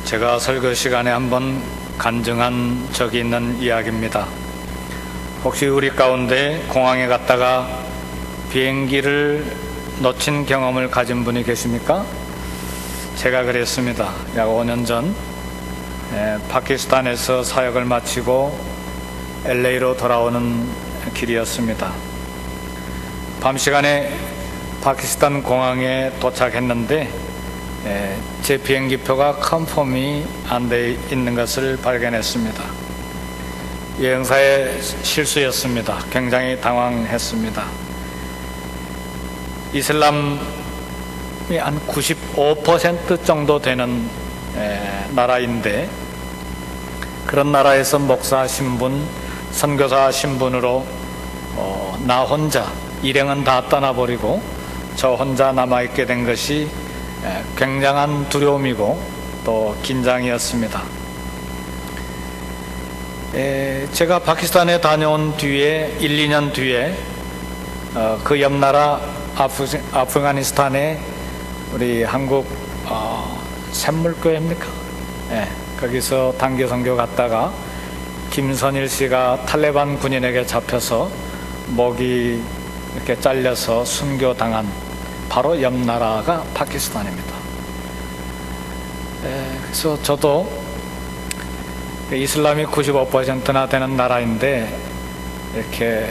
제가 설교 시간에 한번 간증한 적이 있는 이야기입니다. 혹시 우리 가운데 공항에 갔다가 비행기를 놓친 경험을 가진 분이 계십니까? 제가 그랬습니다. 약 5년 전 파키스탄에서 사역을 마치고 LA로 돌아오는 길이었습니다. 밤 시간에 파키스탄 공항에 도착했는데 제 비행기표가 컨펌이 안 돼 있는 것을 발견했습니다. 여행사의 실수였습니다. 굉장히 당황했습니다. 이슬람이 한 95% 정도 되는 나라인데, 그런 나라에서 목사 신분, 선교사 신분으로 나 혼자 일행은 다 떠나버리고 저 혼자 남아있게 된 것이 굉장한 두려움이고 또 긴장이었습니다. 제가 파키스탄에 다녀온 뒤에 1, 2년 뒤에 그 옆 나라 아프가니스탄에 우리 한국 샘물교회입니까? 거기서 단기 선교 갔다가 김선일 씨가 탈레반 군인에게 잡혀서 목이 이렇게 잘려서 순교당한 바로 옆 나라가 파키스탄입니다. 그래서 저도 이슬람이 95%나 되는 나라인데 이렇게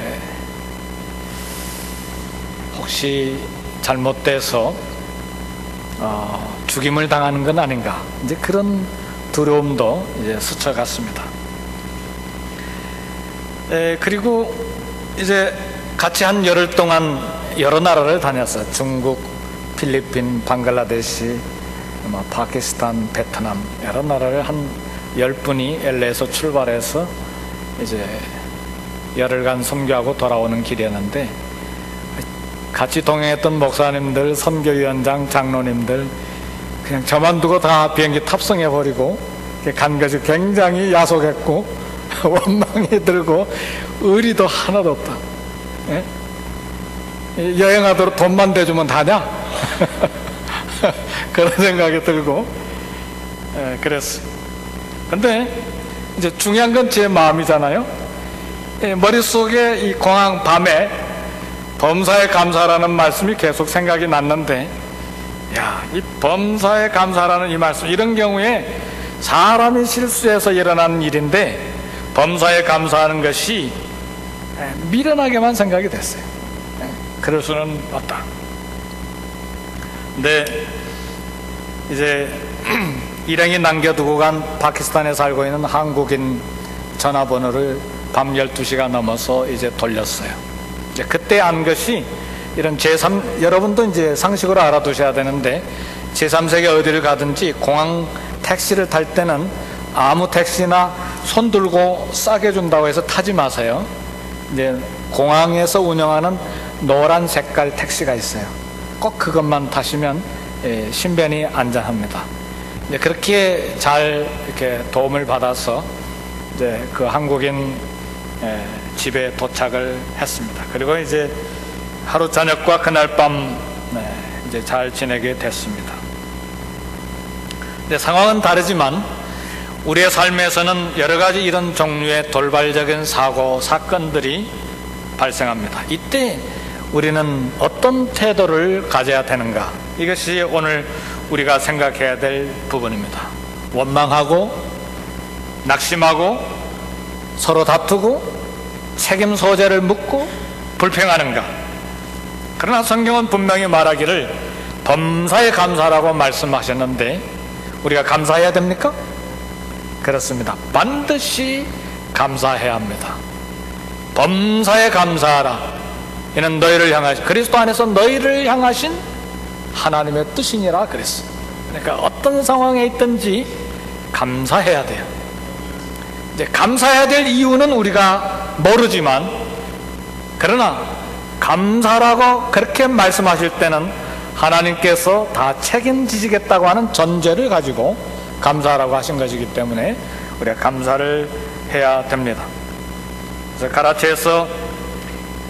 혹시 잘못돼서 죽임을 당하는 건 아닌가, 이제 그런 두려움도 이제 스쳐갔습니다. 그리고 이제 같이 한 열흘 동안 여러 나라를 다녔어요. 중국, 필리핀, 방글라데시, 파키스탄, 베트남, 여러 나라를 한 10분이 LA에서 출발해서 이제 열흘간 선교하고 돌아오는 길이었는데, 같이 동행했던 목사님들, 선교위원장, 장로님들 그냥 저만 두고 다 비행기 탑승해버리고 간 것이 굉장히 야속했고 원망이 들고 의리도 하나도 없다. 여행하도록 돈만 대주면 다냐? 그런 생각이 들고 그랬어요. 근데 이제 중요한 건 제 마음이잖아요. 머릿속에 이 공항 밤에 범사에 감사라는 말씀이 계속 생각이 났는데, 이 범사에 감사라는 이 말씀, 이런 경우에 사람이 실수해서 일어나는 일인데 범사에 감사하는 것이 미련하게만 생각이 됐어요. 그럴 수는 없다. 근데 이제 일행이 남겨두고 간 파키스탄에 살고 있는 한국인 전화번호를 밤 12시가 넘어서 이제 돌렸어요. 이제 그때 안 것이 이런 여러분도 이제 상식으로 알아두셔야 되는데, 제3세계 어디를 가든지 공항 택시를 탈 때는 아무 택시나 손 들고 싸게 준다고 해서 타지 마세요. 이제 공항에서 운영하는 노란 색깔 택시가 있어요. 꼭 그것만 타시면 신변이 안전합니다. 이제 그렇게 잘 이렇게 도움을 받아서 이제 그 한국인 집에 도착을 했습니다. 그리고 이제 하루 저녁과 그날 밤 이제 잘 지내게 됐습니다. 근데 상황은 다르지만 우리의 삶에서는 여러 가지 이런 종류의 돌발적인 사고, 사건들이 발생합니다. 이때 우리는 어떤 태도를 가져야 되는가? 이것이 오늘 우리가 생각해야 될 부분입니다. 원망하고 낙심하고 서로 다투고 책임 소재를 묻고 불평하는가? 그러나 성경은 분명히 말하기를 범사에 감사라고 말씀하셨는데, 우리가 감사해야 됩니까? 그렇습니다. 반드시 감사해야 합니다. 범사에 감사하라. 이는 너희를 향하신, 그리스도 안에서 너희를 향하신 하나님의 뜻이니라 그랬어. 그러니까 어떤 상황에 있든지 감사해야 돼요. 이제 감사해야 될 이유는 우리가 모르지만, 그러나 감사라고 그렇게 말씀하실 때는 하나님께서 다 책임지시겠다고 하는 전제를 가지고 감사라고 하신 것이기 때문에 우리가 감사를 해야 됩니다. 그래서 카라치에서,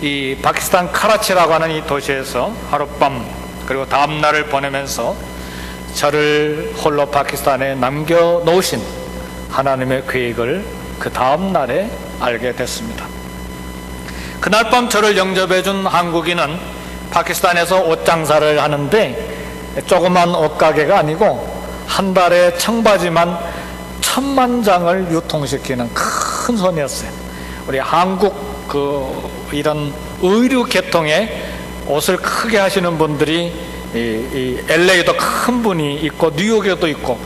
이 파키스탄 카라치라고 하는 이 도시에서 하룻밤 그리고 다음 날을 보내면서 저를 홀로 파키스탄에 남겨놓으신 하나님의 계획을 그 다음 날에 알게 됐습니다. 그날 밤 저를 영접해준 한국인은 파키스탄에서 옷 장사를 하는데 조그만 옷가게가 아니고 한 달에 청바지만 1000만 장을 유통시키는 큰 손이었어요. 우리 한국 이런 의류 계통의 옷을 크게 하시는 분들이 이 LA도 큰 분이 있고 뉴욕에도 있고,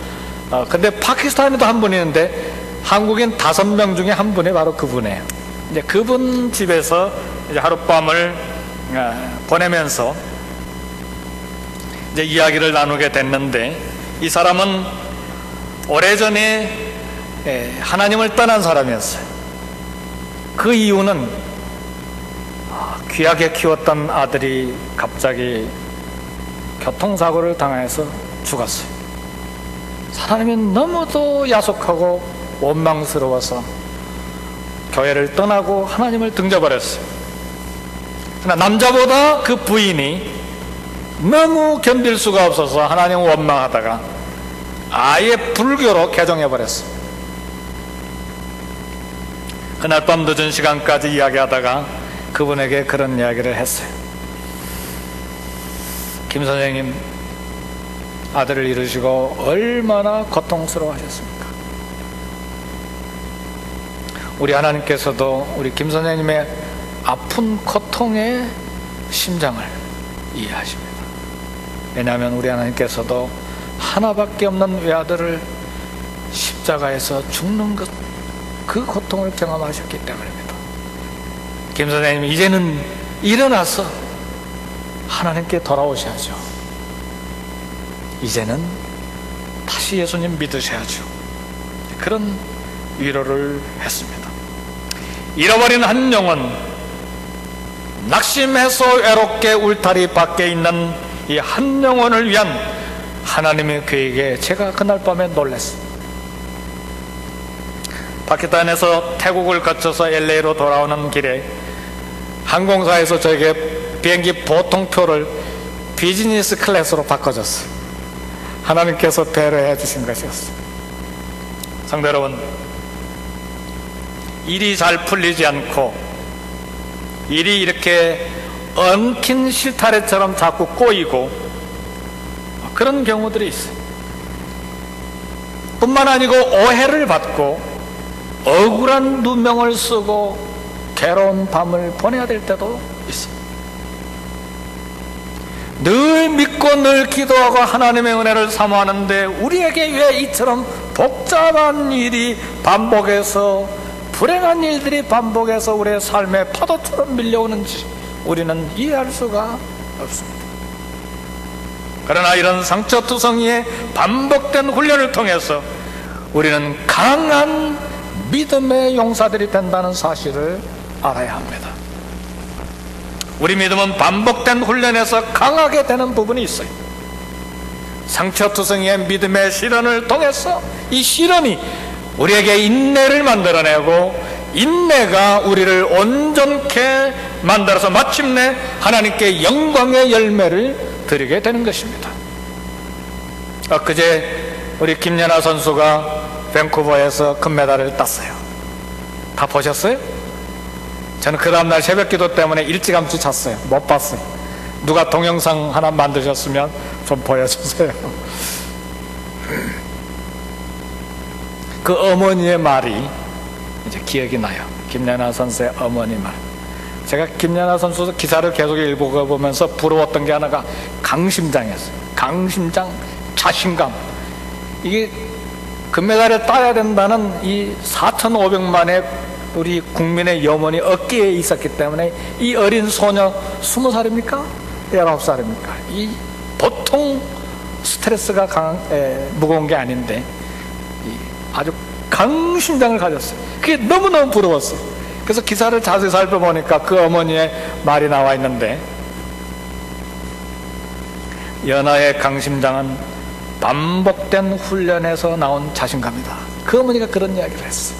근데 파키스탄에도 한 분이 있는데 한국인 5명 중에 한 분이 바로 그분이에요. 이제 그분 집에서 이제 하룻밤을 보내면서 이제 이야기를 나누게 됐는데, 이 사람은 오래전에 하나님을 떠난 사람이었어요. 그 이유는 귀하게 키웠던 아들이 갑자기 교통사고를 당해서 죽었어요. 사람이 너무도 야속하고 원망스러워서 교회를 떠나고 하나님을 등져버렸어요. 그러나 남자보다 그 부인이 너무 견딜 수가 없어서 하나님을 원망하다가 아예 불교로 개종해버렸어요. 그날 밤 늦은 시간까지 이야기하다가 그분에게 그런 이야기를 했어요. 김 선생님, 아들을 잃으시고 얼마나 고통스러워하셨습니까? 우리 하나님께서도 우리 김 선생님의 아픈 고통의 심장을 이해하십니다. 왜냐하면 우리 하나님께서도 하나밖에 없는 외아들을 십자가에서 죽는 그 고통을 경험하셨기 때문입니다. 김 선생님, 이제는 일어나서 하나님께 돌아오셔야죠. 이제는 다시 예수님 믿으셔야죠. 그런 위로를 했습니다. 잃어버린 한 영혼, 낙심해서 외롭게 울타리 밖에 있는 이 한 영혼을 위한 하나님의 계획에 제가 그날 밤에 놀랐어요. 파키스탄에서 태국을 거쳐서 LA로 돌아오는 길에 항공사에서 저에게 비행기 보통표를 비즈니스 클래스로 바꿔줬어요. 하나님께서 배려해 주신 것이었어요. 성도 여러분, 일이 잘 풀리지 않고 일이 이렇게 엉킨 실타래처럼 자꾸 꼬이고 그런 경우들이 있어요. 뿐만 아니고 오해를 받고 억울한 누명을 쓰고 괴로운 밤을 보내야 될 때도 있어요. 늘 믿고 늘 기도하고 하나님의 은혜를 사모하는데 우리에게 왜 이처럼 복잡한 일이 반복해서, 불행한 일들이 반복해서 우리의 삶의 파도처럼 밀려오는지 우리는 이해할 수가 없습니다. 그러나 이런 상처투성이의 반복된 훈련을 통해서 우리는 강한 믿음의 용사들이 된다는 사실을 알아야 합니다. 우리 믿음은 반복된 훈련에서 강하게 되는 부분이 있어요. 상처투성이의 믿음의 시련을 통해서 이 시련이 우리에게 인내를 만들어내고, 인내가 우리를 온전케 만들어서 마침내 하나님께 영광의 열매를 드리게 되는 것입니다. 엊그제 우리 김연아 선수가 밴쿠버에서 금메달을 땄어요. 다 보셨어요? 저는 그 다음날 새벽기도 때문에 일찌감치 잤어요. 못 봤어요. 누가 동영상 하나 만드셨으면 좀 보여주세요. 그 어머니의 말이 이제 기억이 나요. 김연아 선수의 어머니 말. 제가 김연아 선수 기사를 계속 읽어보면서 부러웠던 게 하나가 강심장이었어요. 강심장, 자신감. 이게 금메달을 따야 된다는 이 4,500만의 우리 국민의 염원이 어깨에 있었기 때문에 이 어린 소녀 20살입니까? 19살입니까? 이 보통 스트레스가 무거운 게 아닌데 아주 강심장을 가졌어요. 그게 너무너무 부러웠어요. 그래서 기사를 자세히 살펴보니까 그 어머니의 말이 나와 있는데, 연하의 강심장은 반복된 훈련에서 나온 자신감이다. 그 어머니가 그런 이야기를 했어요.